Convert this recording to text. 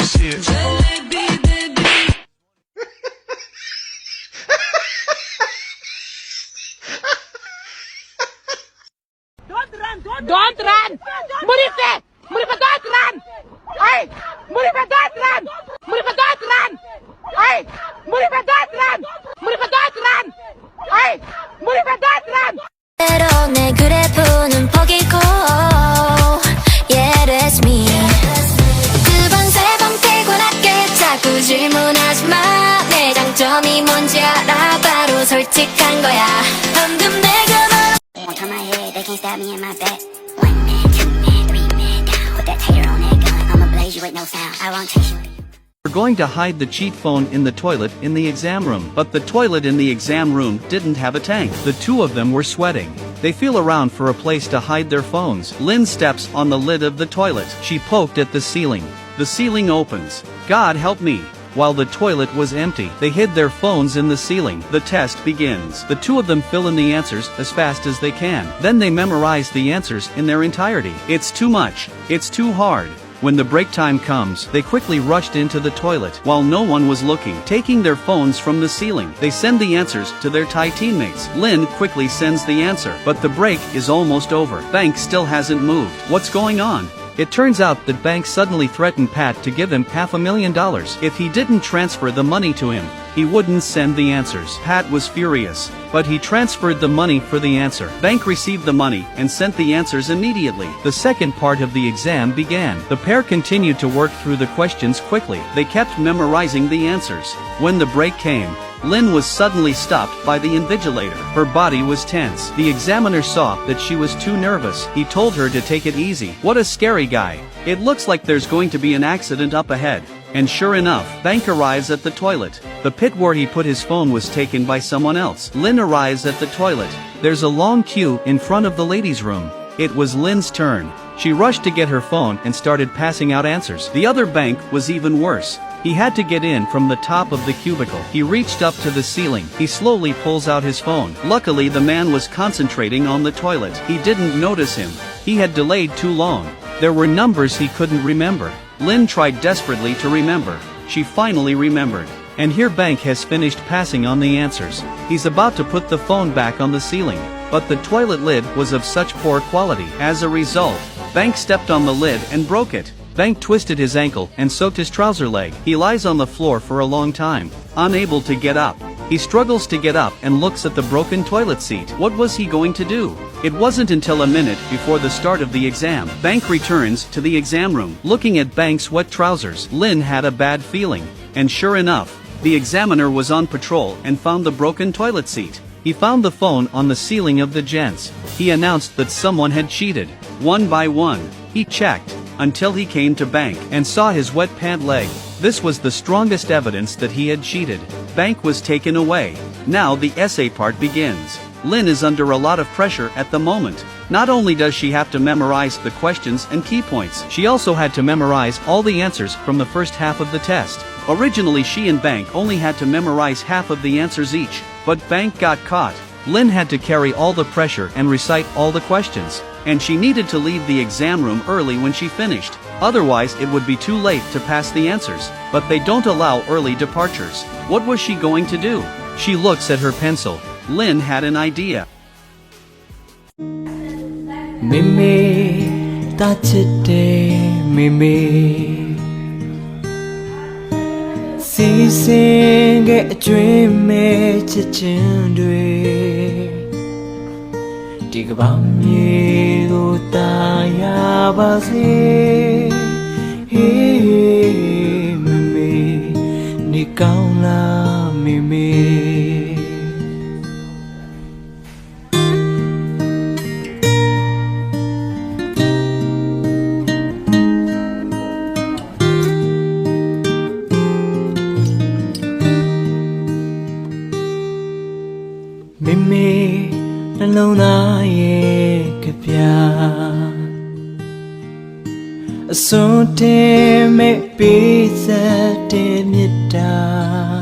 shit. Don't run! Murife! Murife, don't run! Hey! Murife, don't run! Murife, don't run! Hey! Murife, don't run! Murife, don't run! Hey! Murife, don't run! 내 그래프는 포기고 Yeah, that's me 두 번, 세 번 피곤하게 자꾸 질문하지 마 내 장점이 뭔지 알아 바로 솔직한 거야 방금 내가 말한 On top of my head, they can't stab me in my back One man, two man, three man down Put that tater on that gun I'ma blaze you with no sound I won't chase you. We're going to hide the cheat phone in the toilet in the exam room. But the toilet in the exam room didn't have a tank. The two of them were sweating. They feel around for a place to hide their phones. Lynn steps on the lid of the toilet. She poked at the ceiling. The ceiling opens. God help me. While the toilet was empty, they hid their phones in the ceiling. The test begins. The two of them fill in the answers as fast as they can. Then they memorize the answers in their entirety. It's too much. It's too hard. When the break time comes, they quickly rushed into the toilet while no one was looking, taking their phones from the ceiling. They send the answers to their Thai teammates. Lynn quickly sends the answer, but the break is almost over. Bank still hasn't moved. What's going on? It turns out that Bank suddenly threatened Pat to give him $500,000 if he didn't transfer the money to him. He wouldn't send the answers. Pat was furious, but he transferred the money for the answer. Bank received the money and sent the answers immediately. The second part of the exam began. The pair continued to work through the questions quickly. They kept memorizing the answers. When the break came, Lynn was suddenly stopped by the invigilator. Her body was tense. The examiner saw that she was too nervous. He told her to take it easy. What a scary guy. It looks like there's going to be an accident up ahead. And sure enough, Bank arrives at the toilet. The pit where he put his phone was taken by someone else. Lynn arrives at the toilet. There's a long queue in front of the ladies' room. It was Lynn's turn. She rushed to get her phone and started passing out answers. The other Bank was even worse. He had to get in from the top of the cubicle. He reached up to the ceiling. He slowly pulls out his phone. Luckily, the man was concentrating on the toilet. He didn't notice him. He had delayed too long. There were numbers he couldn't remember. Lynn tried desperately to remember. She finally remembered. And here Bank has finished passing on the answers. He's about to put the phone back on the ceiling. But the toilet lid was of such poor quality. As a result, Bank stepped on the lid and broke it. Bank twisted his ankle and soaked his trouser leg. He lies on the floor for a long time, unable to get up. He struggles to get up and looks at the broken toilet seat. What was he going to do? It wasn't until a minute before the start of the exam. Bank returns to the exam room. Looking at Bank's wet trousers, Lynn had a bad feeling. And sure enough, the examiner was on patrol and found the broken toilet seat. He found the phone on the ceiling of the gents. He announced that someone had cheated. One by one, he checked, until he came to Bank and saw his wet pant leg. This was the strongest evidence that he had cheated. Bank was taken away. Now the essay part begins. Lynn is under a lot of pressure at the moment. Not only does she have to memorize the questions and key points, she also had to memorize all the answers from the first half of the test. Originally, she and Bank only had to memorize half of the answers each, but Bank got caught. Lynn had to carry all the pressure and recite all the questions. And she needed to leave the exam room early when she finished. Otherwise, it would be too late to pass the answers. But they don't allow early departures. What was she going to do? She looks at her pencil. Lynn had an idea. Mimi, tachite, Mimi. Si singe dream me chichindwe. Digabami utaya basi. Mimi, nikaula Mimi. Mimi, nalona ye kapya. Asonte me pizza de mita.